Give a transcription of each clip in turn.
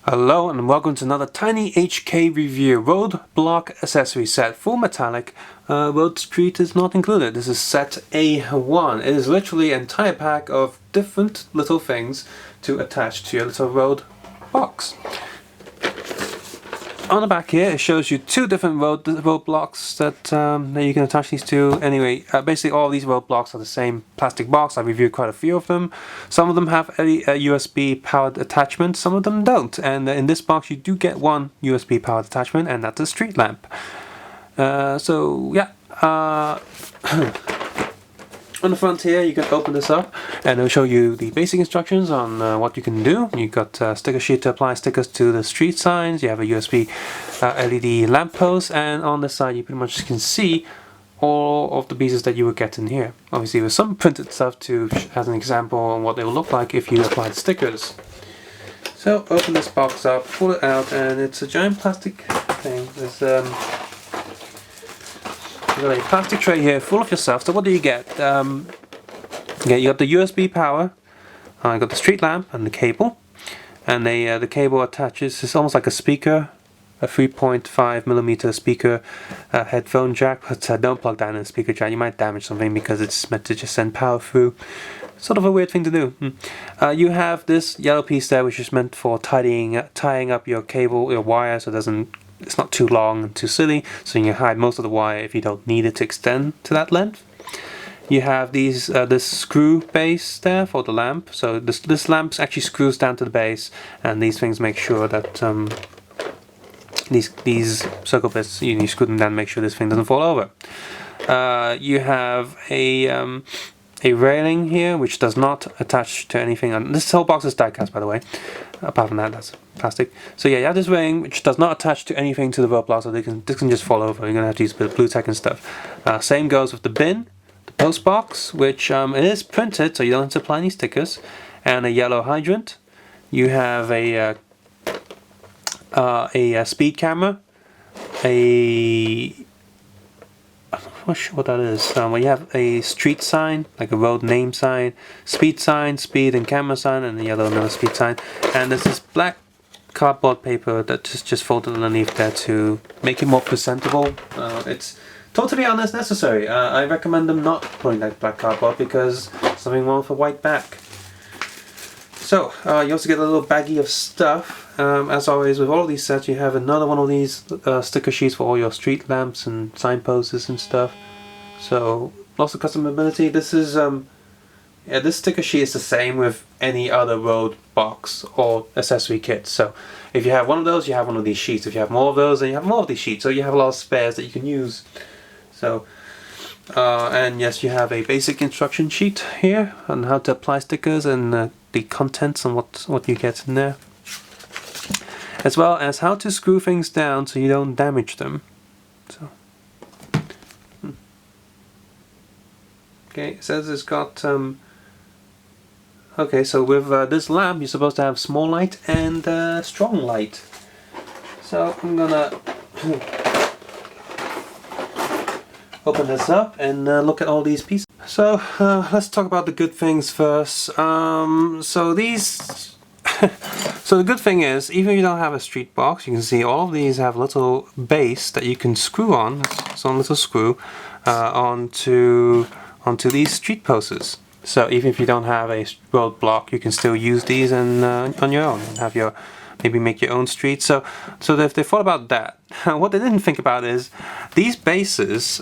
Hello and welcome to another Tiny HK review. Road block accessory set, full metallic. Road street is not included. This is set A1. It is literally an entire pack of different little things to attach to your little road box. On the back here, it shows you two different road blocks that you can attach these to. Anyway, basically all these road blocks are the same plastic box. I reviewed quite a few of them. Some of them have a USB powered attachment, some of them don't. And in this box you do get one USB powered attachment, and that's a street lamp. So yeah. On the front here, you can open this up and it'll show you the basic instructions on what you can do. You've got a sticker sheet to apply stickers to the street signs. You have a USB LED lamp post, and on the side you pretty much can see all of the pieces that you would get in here. Obviously with some printed stuff to as an example on what they will look like if you applied stickers. So open this box up, pull it out, and it's a giant plastic thing. There's you've got a plastic tray here full of your stuff. So what do you get? You got the USB power, you got the street lamp and the cable, and the cable attaches. It's almost like a speaker, a 3.5mm speaker headphone jack. But don't plug that in a speaker jack. You might damage something because it's meant to just send power through. Sort of a weird thing to do. You have this yellow piece there, which is meant for tying up your cable, your wire, so it's not too long and too silly, so you can hide most of the wire if you don't need it to extend to that length. You have these this screw base there for the lamp. So this lamp actually screws down to the base, and these things make sure that these circle bits, you screw them down to make sure this thing doesn't fall over. You have a railing here which does not attach to anything. This whole box is die cast, by the way. Apart from that, that's plastic. So yeah, you have this railing which does not attach to anything to the road block, so this can just fall over. You're gonna have to use a bit of blue tack and stuff. Same goes with the bin, the post box, which it is printed, so you don't have to apply any stickers, and a yellow hydrant. You have a speed camera, I'm not sure what that is. Well, you have a street sign, like a road name sign, speed and camera sign, and the yellow another speed sign. And there's this black cardboard paper that's just folded underneath there to make it more presentable. It's totally unnecessary. I recommend them not putting that black cardboard because something wrong with a white back. So, you also get a little baggie of stuff. As always, with all of these sets, you have another one of these sticker sheets for all your street lamps and signposts and stuff. So, lots of customability. This is, this sticker sheet is the same with any other road box or accessory kit. So, if you have one of those, you have one of these sheets. If you have more of those, then you have more of these sheets. So, you have a lot of spares that you can use. So, and yes, you have a basic instruction sheet here on how to apply stickers and the contents and what you get in there, as well as how to screw things down so you don't damage them. So, okay, it says it's got okay, so with this lamp you're supposed to have small light and strong light. So I'm gonna open this up and look at all these pieces. So let's talk about the good things first. So these so the good thing is, even if you don't have a street box, you can see all of these have a little base that you can screw on. Some little screw onto these street posts. So even if you don't have a road block, you can still use these and on your own and have your maybe make your own street. So if they thought about that, what they didn't think about is these bases.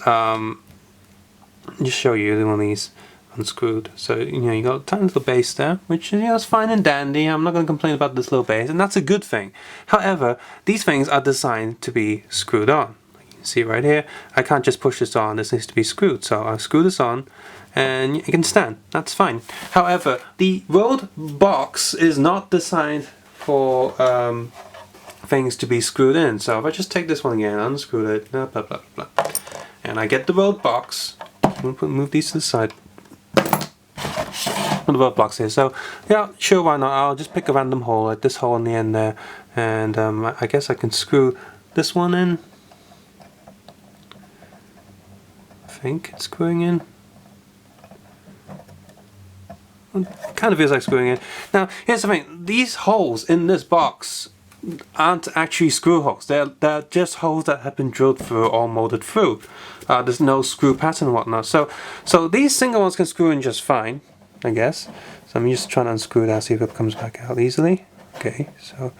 Just show you one of these unscrewed. So you got a tiny little base there, which is fine and dandy. I'm not going to complain about this little base, and that's a good thing. However, these things are designed to be screwed on. You can see right here, I can't just push this on. This needs to be screwed. So I'll screw this on, and it can stand. That's fine. However, the road box is not designed for things to be screwed in. So if I just take this one again, unscrew it, blah blah blah blah, and I get the road box. I'm going to move these to the side. The road blocks here. So yeah, sure, why not? I'll just pick a random hole, like this hole in the end there, and I guess I can screw this one in. I think it's screwing in. It kind of feels like screwing in. Now, here's the thing. These holes in this box aren't actually screw holes. They're just holes that have been drilled through or molded through. There's no screw pattern and whatnot. So these single ones can screw in just fine, I guess. So I'm just trying to unscrew that, see if it comes back out easily. Okay, so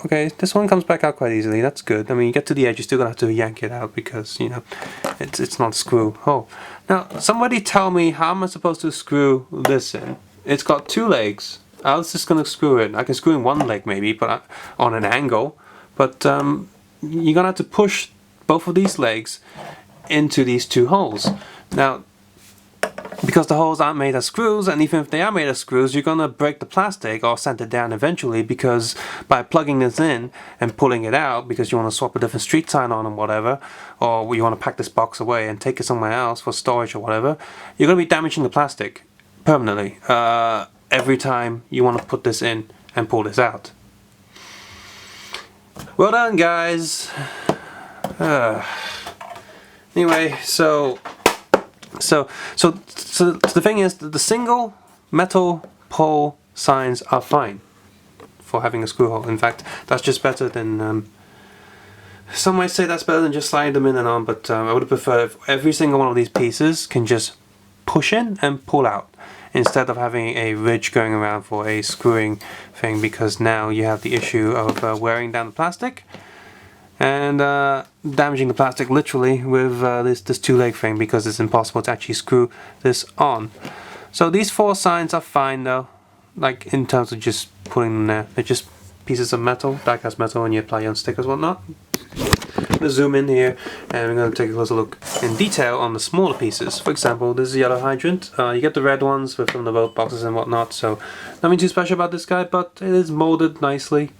okay, this one comes back out quite easily. That's good. I mean, you get to the edge, you're still gonna have to yank it out because you know it's not a screw hole. Now, somebody tell me, how am I supposed to screw this in? It's got 2 legs. I was just gonna screw it. I can screw in 1 leg maybe, but on an angle. But you're gonna have to push both of these legs into these 2 holes. Now, because the holes aren't made of screws, and even if they are made of screws, you're gonna break the plastic or sand it down eventually, because by plugging this in and pulling it out because you want to swap a different street sign on and whatever, or you want to pack this box away and take it somewhere else for storage or whatever, you're gonna be damaging the plastic permanently every time you want to put this in and pull this out. Well done, guys. Anyway, so the thing is, the single metal pole signs are fine for having a screw hole. In fact, that's just better than some might say that's better than just sliding them in and on, but I would prefer if every single one of these pieces can just push in and pull out, instead of having a ridge going around for a screwing thing, because now you have the issue of wearing down the plastic and damaging the plastic literally with this 2-leg thing, because it's impossible to actually screw this on. So these 4 signs are fine though, like in terms of just putting them there. They're just pieces of metal, die-cast metal, and you apply on stickers and whatnot. I'm going to zoom in here and we're going to take a closer look in detail on the smaller pieces. For example, this is a yellow hydrant. You get the red ones from the boat boxes and whatnot, so nothing too special about this guy, but it is molded nicely.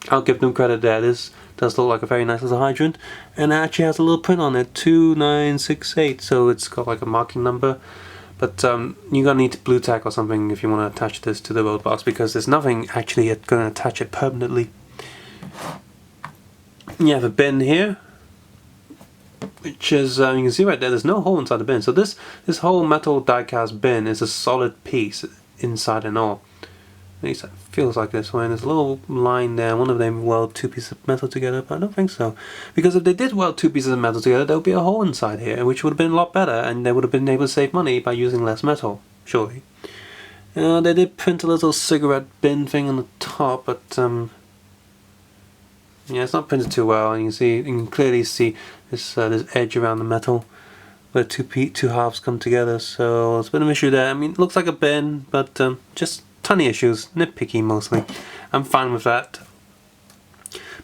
I'll give them credit there. This does look like a very nice little hydrant, and it actually has a little print on it, 2968, so it's got like a marking number. But you're gonna need blue tack or something if you want to attach this to the boat box, because there's nothing actually going to attach it permanently. You have a bin here, which is you can see right there, there's no hole inside the bin. So this whole metal die-cast bin is a solid piece inside and all. At least it feels like this way. And there's a little line there. One of them weld 2 pieces of metal together, but I don't think so, because if they did weld 2 pieces of metal together, there would be a hole inside here, which would have been a lot better, and they would have been able to save money by using less metal, surely. They did print a little cigarette bin thing on the top, but yeah, it's not printed too well, and you can clearly see this edge around the metal where two halves come together, so it's a bit of an issue there. I mean, it looks like a bin, but just tiny issues, nitpicky mostly. I'm fine with that.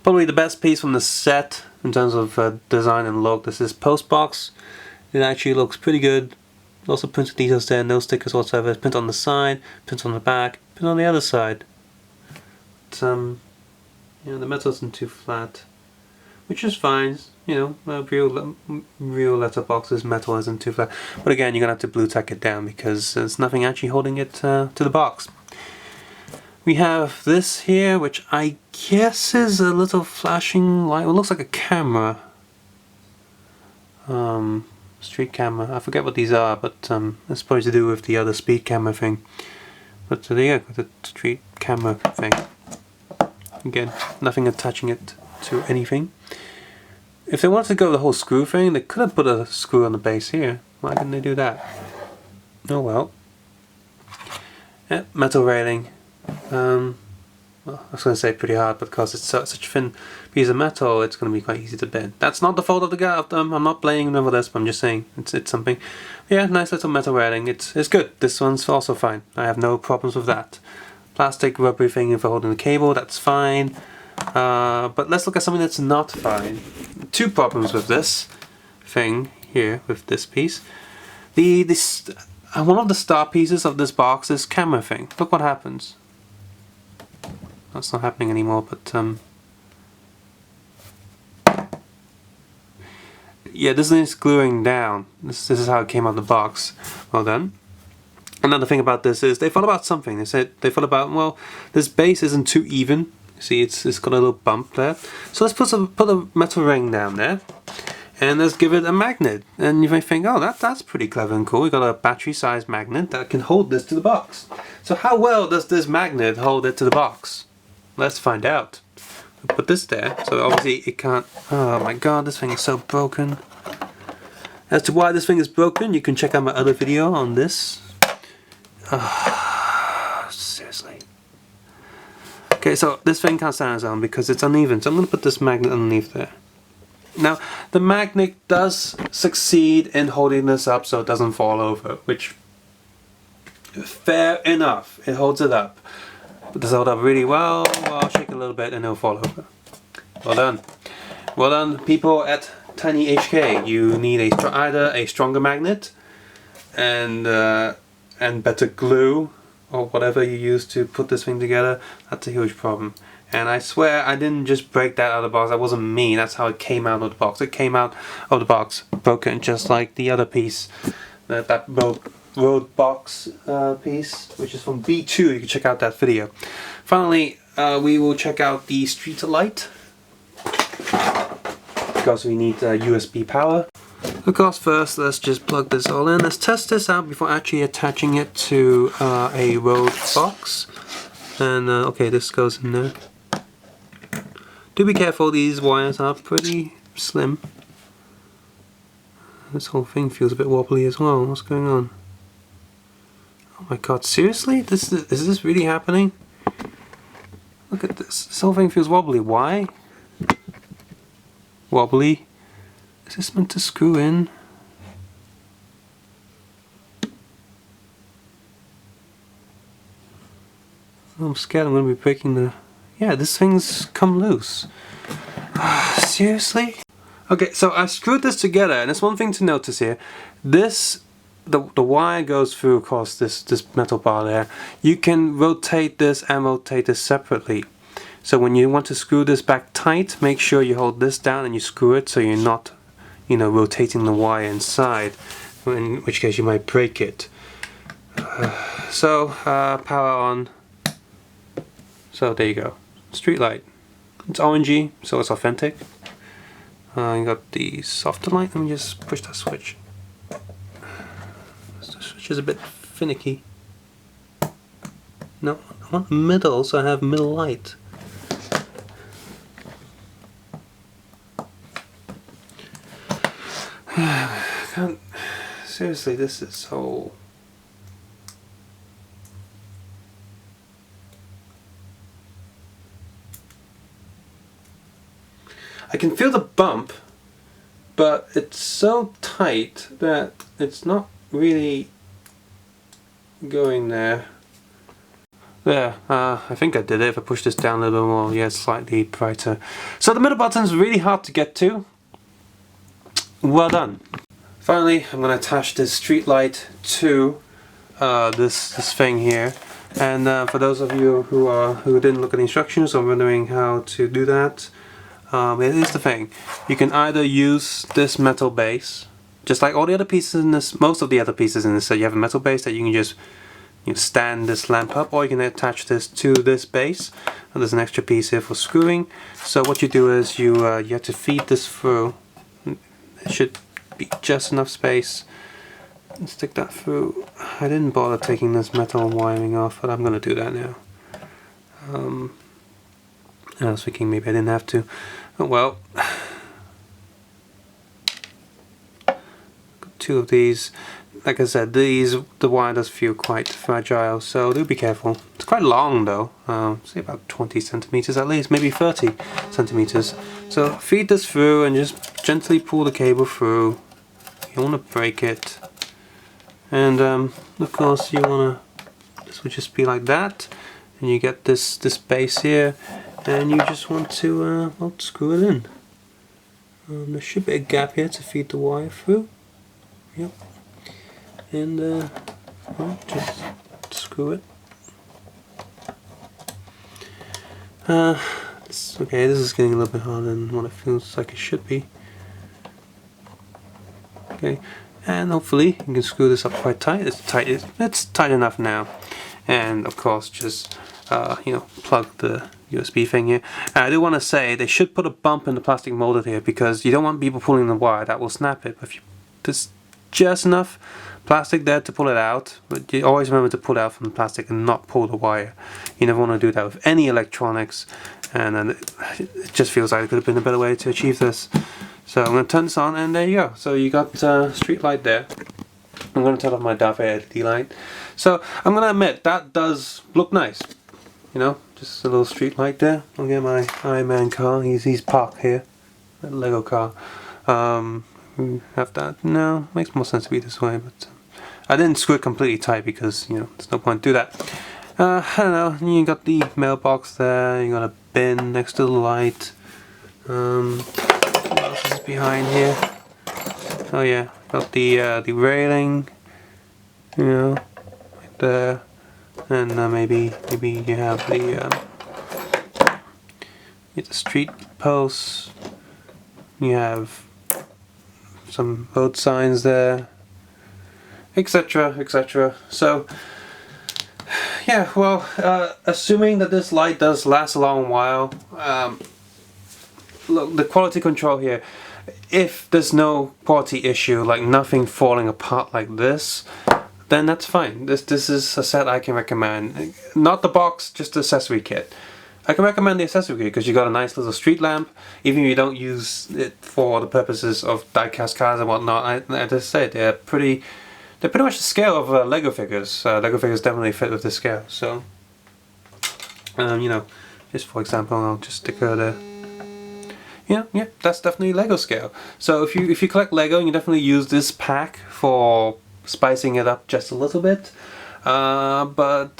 Probably the best piece from the set in terms of design and look, this is post box. It actually looks pretty good. Lots of printed details there, no stickers whatsoever. It's print on the side, print on the back, print on the other side. But, yeah, the metal isn't too flat, which is fine. You know, real letterboxes, metal isn't too flat. But again, you're gonna have to blue tack it down because there's nothing actually holding it to the box. We have this here, which I guess is a little flashing light. It looks like a camera, street camera. I forget what these are, but it's probably to do with the other speed camera thing. But there you go, the street camera thing. Again, nothing attaching it to anything. If they wanted to go the whole screw thing, they could have put a screw on the base here. Why didn't they do that? Oh well. Yeah, metal railing. Well, I was going to say pretty hard, but because it's such a thin piece of metal, it's going to be quite easy to bend. That's not the fault of the guy. I'm not blaming them for this, but I'm just saying it's something. Yeah, nice little metal railing. It's good. This one's also fine. I have no problems with that. Plastic rubbery thing for holding the cable, that's fine. But let's look at something that's not fine. 2 problems with this thing here, with this piece. One of the star pieces of this box is camera thing. Look what happens. That's not happening anymore, but yeah, this is gluing down. This is how it came out of the box. Well done. Another thing about this is they thought about something. They thought about, well, this base isn't too even. See, it's got a little bump there. So let's put a metal ring down there, and let's give it a magnet. And you may think, oh, that's pretty clever and cool. We've got a battery-sized magnet that can hold this to the box. So how well does this magnet hold it to the box? let's find out. Put this there, so obviously it can't. Oh my god, this thing is so broken. As to why this thing is broken, you can check out my other video on this. Seriously. Okay, so this thing can't stand on its own because it's uneven, so I'm going to put this magnet underneath there. Now, the magnet does succeed in holding this up so it doesn't fall over, which, fair enough, it holds it up. But this held up really well. I'll shake it a little bit and it'll fall over. Well done. Well done, people at Tiny HK. You need either a stronger magnet and better glue, or whatever you use to put this thing together. That's a huge problem. And I swear I didn't just break that out of the box. That wasn't me. That's how it came out of the box. It came out of the box broken, just like the other piece, that road box piece, which is from B2. You can check out that video. Finally, we will check out the street light, because we need USB power. Of course, first let's just plug this all in. Let's test this out before actually attaching it to a road box. And okay, this goes in there. Do be careful, these wires are pretty slim. This whole thing feels a bit wobbly as well. What's going on? Oh my god, seriously? Is this really happening? Look at this. This whole thing feels wobbly. Why? Wobbly? Is this meant to screw in? I'm scared I'm going to be breaking the... Yeah, this thing's come loose. Seriously? Okay, so I screwed this together, and there's one thing to notice here. This, the wire goes through, of course, this metal bar there. You can rotate this and rotate this separately. So when you want to screw this back tight, make sure you hold this down and you screw it so you're not, you know, rotating the wire inside, in which case you might break it. Power on. So there you go. Street light. It's orangey, so it's authentic. You got the softer light. Let me just push that switch. The switch is a bit finicky. No, I want middle, so I have middle light. Seriously, this is so... I can feel the bump, but it's so tight that it's not really going there. There, I think I did it. If I push this down a little more, yeah, it's slightly brighter. So the middle button's really hard to get to. Well done. Finally, I'm going to attach this street light to this thing here. And for those of you who didn't look at the instructions or wondering how to do that, it is the thing. You can either use this metal base, just like all the other pieces in this, most of the other pieces in this set, you have a metal base that you can just stand this lamp up, or you can attach this to this base. And there's an extra piece here for screwing. So what you do is you have to feed this through. It should be just enough space. And stick that through. I didn't bother taking this metal wiring off, but I'm going to do that now. I was thinking maybe I didn't have to. Oh well. Got two of these. Like I said, the wire does feel quite fragile, so do be careful. It's quite long though, say about 20 centimeters at least, maybe 30 centimeters. So feed this through and just gently pull the cable through. You don't want to break it. And of course you want to, this would just be like that. And you get this base here, and you just want to well, screw it in. There should be a gap here to feed the wire through. Yep. And well, just screw it. Okay, this is getting a little bit harder than what it feels like it should be. Okay, and hopefully you can screw this up quite tight. It's tight enough now. And of course, just plug the USB thing here. I do want to say they should put a bump in the plastic molded here, because you don't want people pulling the wire, that will snap it. But if you just enough plastic there to pull it out, but you always remember to pull it out from the plastic and not pull the wire. You never want to do that with any electronics, and then it just feels like it could have been a better way to achieve this. So I'm going to turn this on, and there you go. So you got street light there. I'm going to turn off my dark LED light. So I'm going to admit, that does look nice. You know, just a little street light there. I'll get my Iron Man car. He's parked here. That Lego car. Have that. No, makes more sense to be this way, but I didn't screw it completely tight because, you know, there's no point to do that. I don't know. You got the mailbox there. You got a bin next to the light. What else is behind here? Oh yeah, got the railing. You know, right there. And maybe you have the street posts. You have some road signs there, etc., etc. So yeah, well, assuming that this light does last a long while, look, the quality control here, if there's no quality issue, like nothing falling apart like this, then that's fine. This is a set I can recommend. Not the box, just the accessory kit. I can recommend the accessory kit because you got a nice little street lamp. Even if you don't use it for the purposes of die-cast cars and whatnot, I just say they're pretty much the scale of Lego figures. Lego figures definitely fit with the scale. So, you know, just for example, I'll just stick her there. Yeah, that's definitely Lego scale. So if you collect Lego, you definitely use this pack for spicing it up just a little bit. But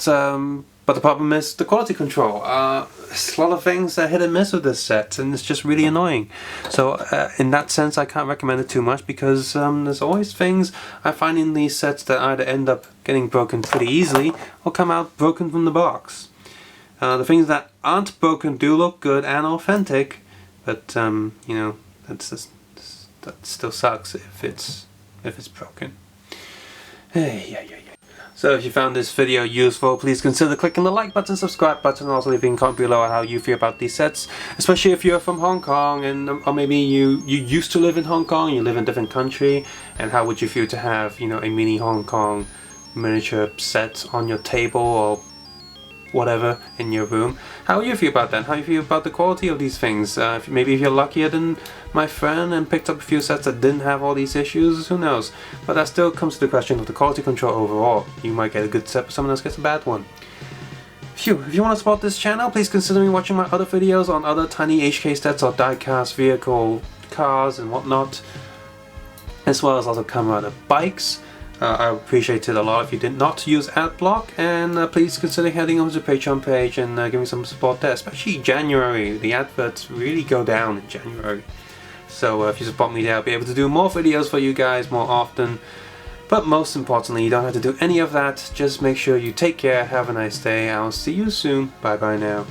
the problem is the quality control. There's a lot of things that hit and miss with this set, and it's just really annoying. So in that sense, I can't recommend it too much because there's always things I find in these sets that either end up getting broken pretty easily or come out broken from the box. The things that aren't broken do look good and authentic, but you know, that still sucks if it's broken. Yeah. So if you found this video useful, please consider clicking the like button, subscribe button, and also leaving a comment below how you feel about these sets, especially if you're from Hong Kong, and or maybe you used to live in Hong Kong, you live in a different country, and how would you feel to have, you know, a mini Hong Kong miniature set on your table or whatever in your room? How do you feel about that? How do you feel about the quality of these things? Maybe if you're luckier than my friend and picked up a few sets that didn't have all these issues, who knows? But that still comes to the question of the quality control overall. You might get a good set, but someone else gets a bad one. Phew, if you want to support this channel, please consider watching my other videos on other tiny HK sets or die-cast vehicle cars and whatnot, as well as also Kamen bikes. I appreciate it a lot if you did not use AdBlock, and please consider heading over to the Patreon page and giving some support there, especially January. The adverts really go down in January. So if you support me there, I'll be able to do more videos for you guys more often. But most importantly, you don't have to do any of that. Just make sure you take care, have a nice day, I'll see you soon. Bye bye now.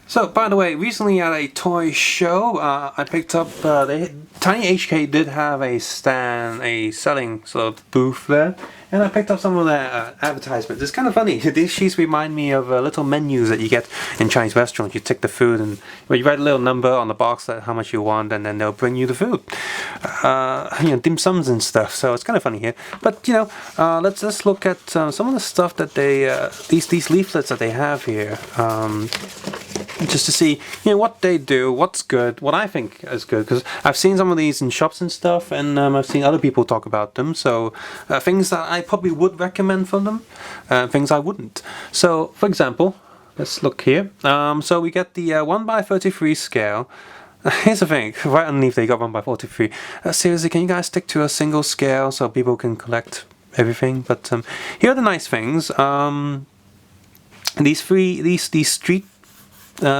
So, by the way, recently at a toy show, I picked up, Tiny HK did have a selling sort of booth there, and I picked up some of their advertisements. It's kind of funny. These sheets remind me of little menus that you get in Chinese restaurants. You take the food and you write a little number on the box that how much you want, and then they'll bring you the food. You know, dim sums and stuff. So it's kind of funny here. But you know, let's look at some of the stuff that they these leaflets that they have here. Just to see, you know, what they do, what's good, what I think is good, because I've seen some of these in shops and stuff, and I've seen other people talk about them, so things that I probably would recommend for them, things I wouldn't. So, for example, let's look here. So we get the 1x33 scale. Here's the thing, right underneath they got 1x43. Seriously, can you guys stick to a single scale so people can collect everything? But here are the nice things. These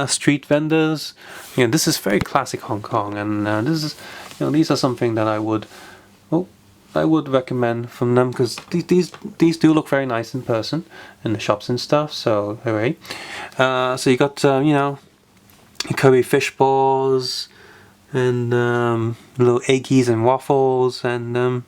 street vendors, you know, this is very classic Hong Kong, and this is, you know, these are something that I would recommend from them, because these do look very nice in person in the shops and stuff. So anyway, so you got you know, curry fish balls and little eggies and waffles and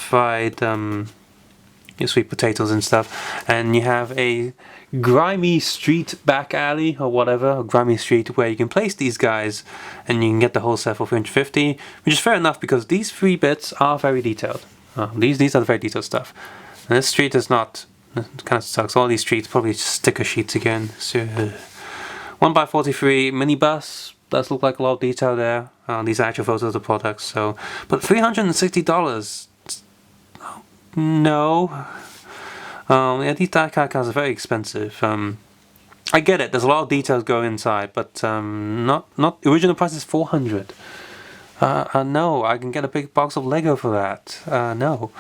fried your sweet potatoes and stuff, and you have a grimy street back alley or whatever, a grimy street where you can place these guys and you can get the whole set for 350, which is fair enough because these 3 bits are very detailed. These are the very detailed stuff. And this street is not, it kind of sucks. All these streets probably just sticker sheets again. So 1x43 minibus does look like a lot of detail there. These are actual photos of the products. So, but $360. No. Yeah, these die cut cards are very expensive. I get it. There's a lot of details going inside, but not original price is $400. No, I can get a big box of Lego for that. No.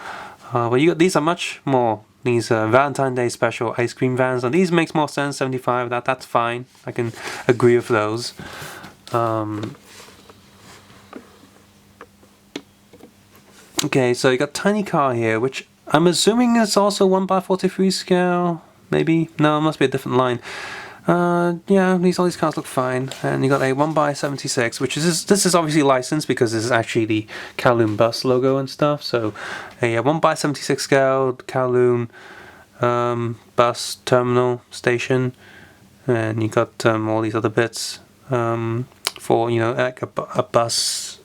But these are much more. These Valentine's Day special ice cream vans. And these makes more sense. 75. That's fine. I can agree with those. Okay, so you got tiny car here, which I'm assuming is also 1x43 scale. Maybe? No, it must be a different line. Yeah, all these cars look fine. And you got a 1x76, which is this is obviously licensed because this is actually the Kowloon bus logo and stuff. So a 1x76 scale Kowloon bus terminal station, and you got all these other bits for like a bus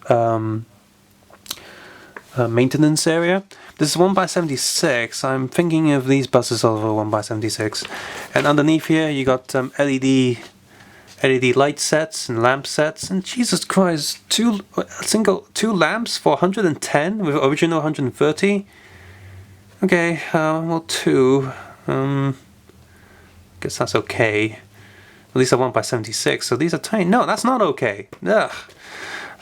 maintenance area. This is 1x76. I'm thinking of these buses over 1x76. And underneath here you got LED light sets and lamp sets. And Jesus Christ, two lamps for 110 with original 130. Okay, well 2. Guess that's okay. At least a 1x76. So these are tiny. No, that's not okay. Ugh.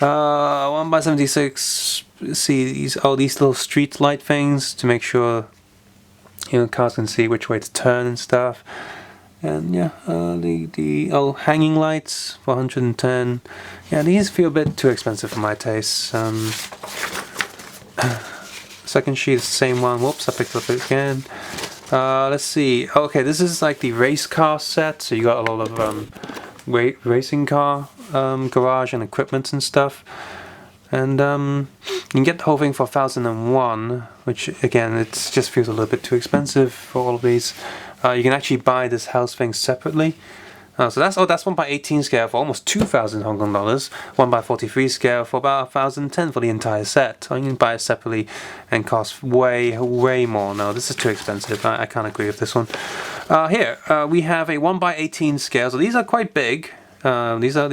1x76. See these little street light things to make sure cars can see which way to turn and stuff. And yeah, the hanging lights for 110. Yeah, these feel a bit too expensive for my taste. Second sheet is the same one. Whoops, I picked it up again. Let's see. Okay, this is like the race car set. So you got a lot of racing car garage and equipment and stuff. And you can get the whole thing for 1001, which again, it just feels a little bit too expensive for all of these. You can actually buy this house thing separately. So that's 1x18 scale for almost 2,000 Hong Kong dollars. 1x43 scale for about 1,010 for the entire set. So you can buy it separately and cost way more. No, this is too expensive. I can't agree with this one. Here we have a 1x18 scale. So these are quite big. These are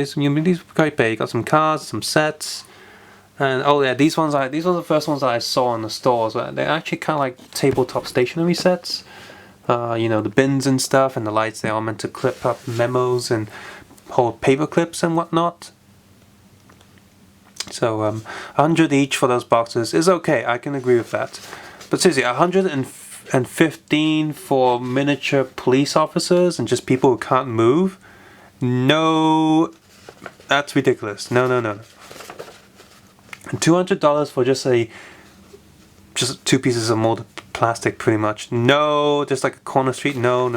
quite big. Got some cars, some sets. And oh yeah, these ones are the first ones that I saw in the stores. They're actually kind of like tabletop stationery sets. The bins and stuff, and the lights. They're all meant to clip up memos and hold paper clips and whatnot. So 100 each for those boxes is okay. I can agree with that. But seriously, 115 for miniature police officers and just people who can't move. No, that's ridiculous. No. And $200 for just 2 pieces of molded plastic, pretty much. No, just like a corner street. No.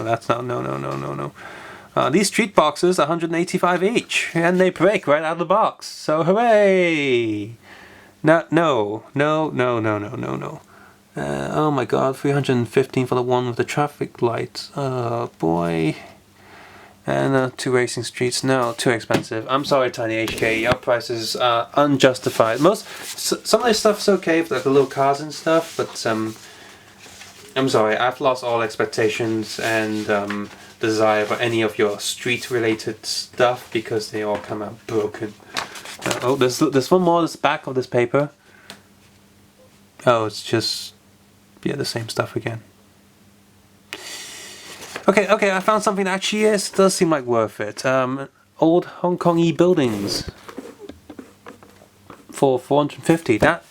That's not. No. These street boxes are 185 each, and they break right out of the box. So hooray! No. Oh my God, 315 for the one with the traffic lights. Oh boy. And 2 racing streets. No, too expensive. I'm sorry, Tiny HK. Your prices are unjustified. Some of this stuff's okay, like the little cars and stuff, but I'm sorry. I've lost all expectations and desire for any of your street-related stuff because they all come out broken. Oh, there's one more. This back of this paper. Oh, it's just the same stuff again. Okay, I found something that actually does seem like worth it. Old Hong Kong-y buildings for 450. That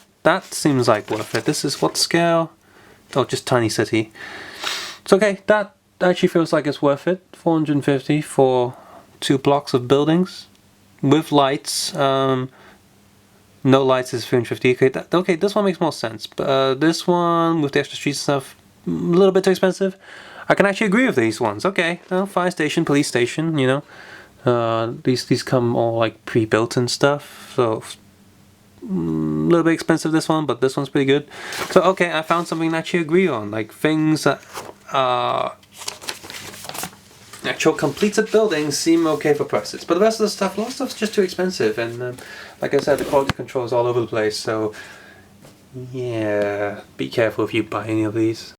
seems like worth it. This is what scale? Oh, just tiny city. It's okay. That actually feels like it's worth it. 450 for 2 blocks of buildings with lights. No lights is 350. Okay, this one makes more sense. But this one with the extra street stuff, a little bit too expensive. I can actually agree with these ones. Okay, fire station, police station, these come all like pre-built and stuff. So little bit expensive, this one, but this one's pretty good. So okay, I found something that you agree on, like things that actual completed buildings seem okay for prices, but the rest of the stuff, a lot of stuff's just too expensive, and like I said, the quality control is all over the place, so yeah, be careful if you buy any of these.